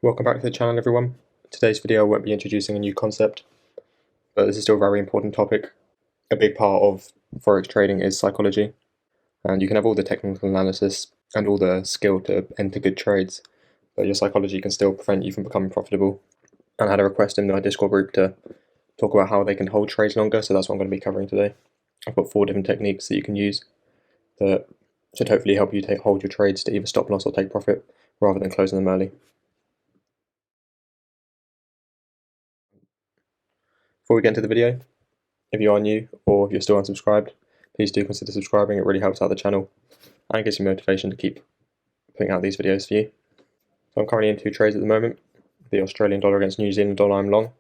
Welcome back to the channel, everyone. Today's video won't be introducing a new concept, but this is still a very important topic. A big part of forex trading is psychology, and you can have all the technical analysis and all the skill to enter good trades, but your psychology can still prevent you from becoming profitable. And I had a request in my Discord group to talk about how they can hold trades longer, so that's what I'm going to be covering today. I've got 4 different techniques that you can use that should hopefully help you hold your trades to either stop loss or take profit, rather than closing them early. Before we get into the video, if you are new or if you're still unsubscribed, please do consider subscribing. It really helps out the channel and gives you motivation to keep putting out these videos for you. So I'm currently in 2 trades at the moment. The Australian dollar against New Zealand dollar I'm long,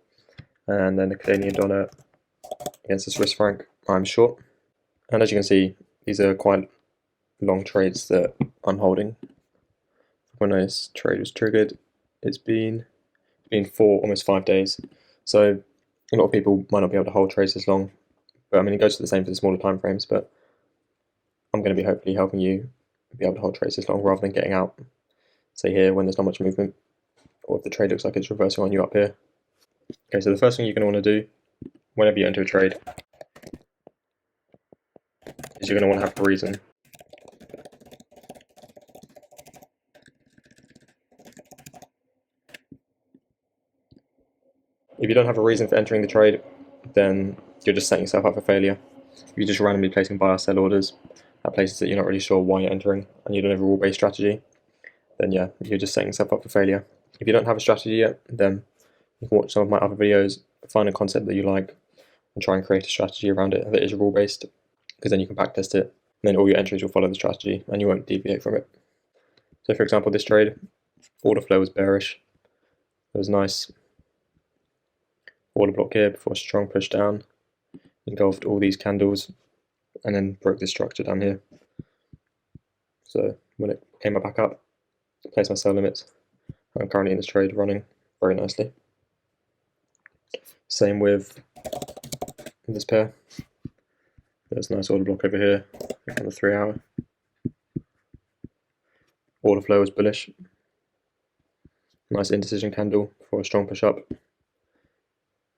and then the Canadian dollar against the Swiss franc I'm short. And as you can see, these are quite long trades that I'm holding. When this trade was triggered, it's been 4, almost 5 days. So a lot of people might not be able to hold trades this long, but I mean it goes to the same for the smaller time frames. But I'm going to be hopefully helping you be able to hold trades this long rather than getting out, say here, when there's not much movement, or if the trade looks like it's reversing on you up here. Okay, so the first thing you're going to want to do whenever you enter a trade is you're going to want to have a reason. If you don't have a reason for entering the trade, then you're just setting yourself up for failure. If you're just randomly placing buy or sell orders at places that you're not really sure why you're entering, and you don't have a rule-based strategy, then yeah, you're just setting yourself up for failure. If you don't have a strategy yet, then you can watch some of my other videos, find a concept that you like, and try and create a strategy around it that is rule-based, because then you can backtest it, and then all your entries will follow the strategy, and you won't deviate from it. So for example, this trade, order flow was bearish. It was nice order block here before a strong push down, engulfed all these candles, and then broke this structure down here. So when it came back up, placed my sell limits. I'm currently in this trade running very nicely. Same with this pair. There's a nice order block over here on the 3 hour. Order flow was bullish. Nice indecision candle for a strong push up.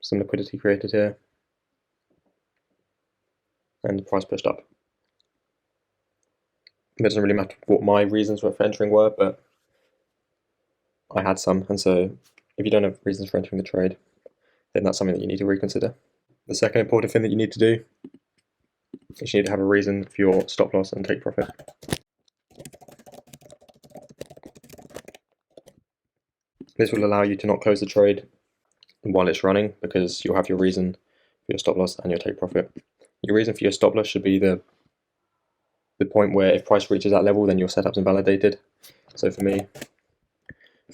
Some liquidity created here. And the price pushed up. It doesn't really matter what my reasons for entering were, but I had some, and so if you don't have reasons for entering the trade, then that's something that you need to reconsider. The second important thing that you need to do is you need to have a reason for your stop loss and take profit. This will allow you to not close the trade while it's running, because you'll have your reason for your stop loss and your take profit. Your reason for your stop loss should be the point where if price reaches that level, then your setup's invalidated. So for me,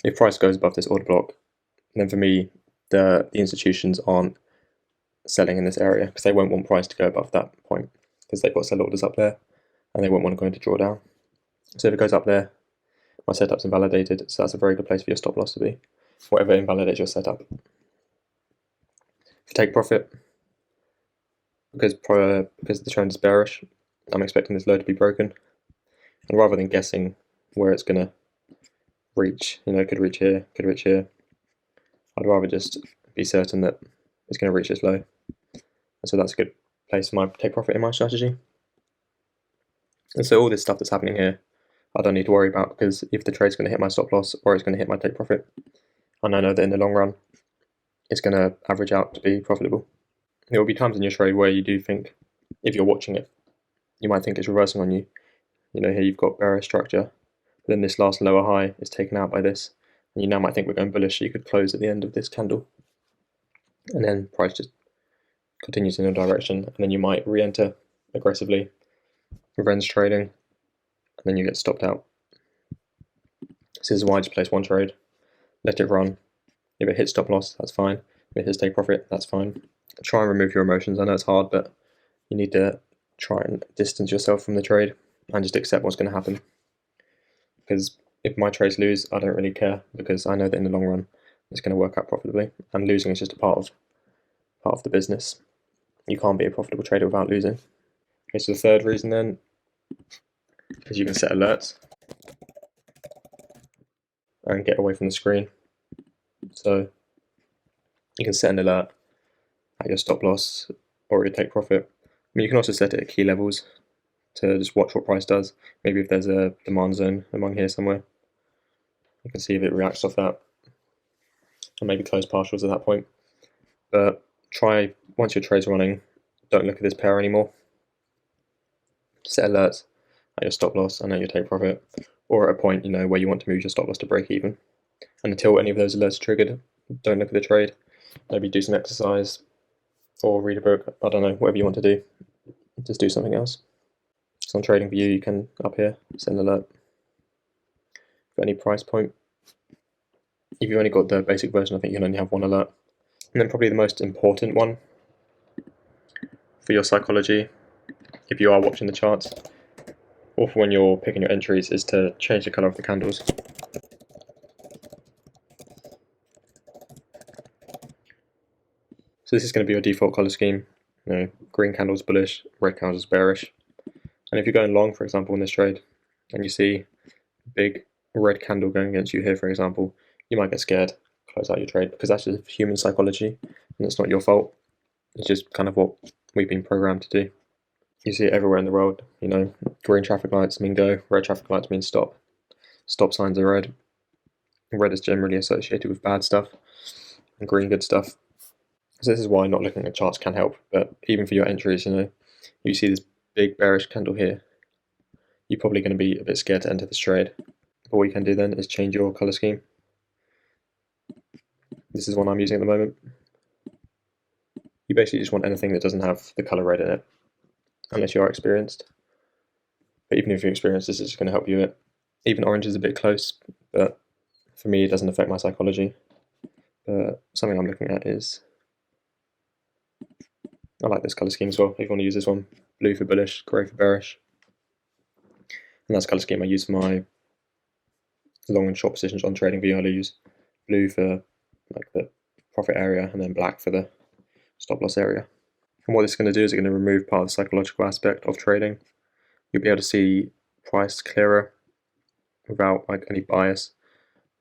if price goes above this order block, then for me, the institutions aren't selling in this area, because they won't want price to go above that point, because they've got sell orders up there and they won't want to go into drawdown. So if it goes up there, my setup's invalidated, so that's a very good place for your stop loss to be, whatever invalidates your setup. If you take profit, because the trend is bearish, I'm expecting this low to be broken, and rather than guessing where it's going to reach, it could reach here, could reach here, I'd rather just be certain that it's going to reach this low. And so that's a good place for my take profit in my strategy. And so all this stuff that's happening here, I don't need to worry about, because if the trade's going to hit my stop loss or it's going to hit my take profit, and I know that in the long run it's going to average out to be profitable. There will be times in your trade where you do think, if you're watching it, you might think it's reversing on you. Here you've got bearish structure, but then this last lower high is taken out by this, and you now might think we're going bullish, so you could close at the end of this candle, and then price just continues in a direction, and then you might re-enter aggressively, revenge trading, and then you get stopped out. This is why I just place one trade, let it run. If it hits stop loss, that's fine. If it hits take profit, that's fine. Try and remove your emotions. I know it's hard, but you need to try and distance yourself from the trade and just accept what's going to happen. Because if my trades lose, I don't really care, because I know that in the long run it's going to work out profitably, and losing is just a part of the business. You can't be a profitable trader without losing. Okay, so the third reason then is you can set alerts and get away from the screen. So you can set an alert at your stop loss or your take profit. I mean, you can also set it at key levels to just watch what price does. Maybe if there's a demand zone among here somewhere, you can see if it reacts off that, and maybe close partials at that point. But try, once your trade's running, don't look at this pair anymore. Set alerts at your stop loss and at your take profit, or at a point where you want to move your stop loss to break even. And until any of those alerts are triggered, don't look at the trade. Maybe do some exercise or read a book. I don't know, whatever you want to do. Just do something else. So on Trading View, you can up here set an alert for any price point. If you've only got the basic version, I think you can only have one alert. And then probably the most important one for your psychology, if you are watching the charts, or for when you're picking your entries, is to change the color of the candles. So this is going to be your default color scheme. Green candles bullish, red candles bearish. And if you're going long, for example, in this trade, and you see a big red candle going against you here, for example, you might get scared, close out your trade, because that's just human psychology, and it's not your fault. It's just kind of what we've been programmed to do. You see it everywhere in the world. Green traffic lights mean go, red traffic lights mean stop. Stop signs are red. Red is generally associated with bad stuff, and green good stuff. So this is why not looking at charts can help. But even for your entries, you see this big bearish candle here, you're probably going to be a bit scared to enter this trade. But what you can do then is change your color scheme. This is one I'm using at the moment. You basically just want anything that doesn't have the color red in it, unless you are experienced. But even if you're experienced, this is just going to help you. Even orange is a bit close, but for me it doesn't affect my psychology. But something I'm looking at is, I like this color scheme as well. If you want to use this one, blue for bullish, grey for bearish. And that's the color scheme I use for my long and short positions on TradingView. I'll use blue for like the profit area, and then black for the stop loss area. And what this is going to do is it's going to remove part of the psychological aspect of trading. You'll be able to see price clearer without any bias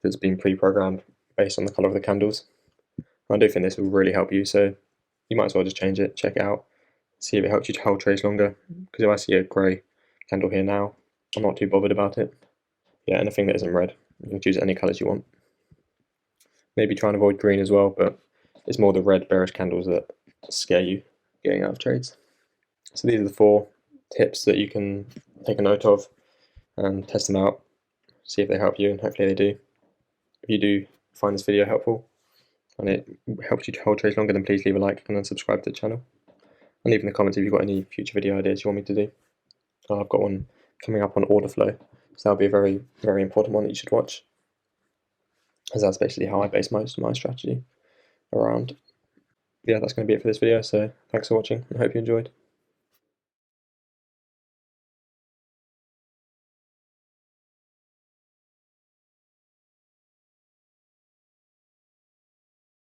that's been pre-programmed based on the color of the candles. I do think this will really help you, so you might as well just change it, check it out, see if it helps you to hold trades longer. Because if I see a grey candle here now, I'm not too bothered about it. Yeah, anything that isn't red, you can choose any colors you want. Maybe try and avoid green as well, but it's more the red bearish candles that scare you getting out of trades. So these are the 4 tips that you can take a note of and test them out, see if they help you, and hopefully they do. If you do find this video helpful and it helps you to hold trades longer, then please leave a like and then subscribe to the channel. And leave in the comments if you've got any future video ideas you want me to do. I've got one coming up on order flow, so that'll be a very, very important one that you should watch, as that's basically how I base most of my strategy around. Yeah, that's going to be it for this video, so thanks for watching, and I hope you enjoyed.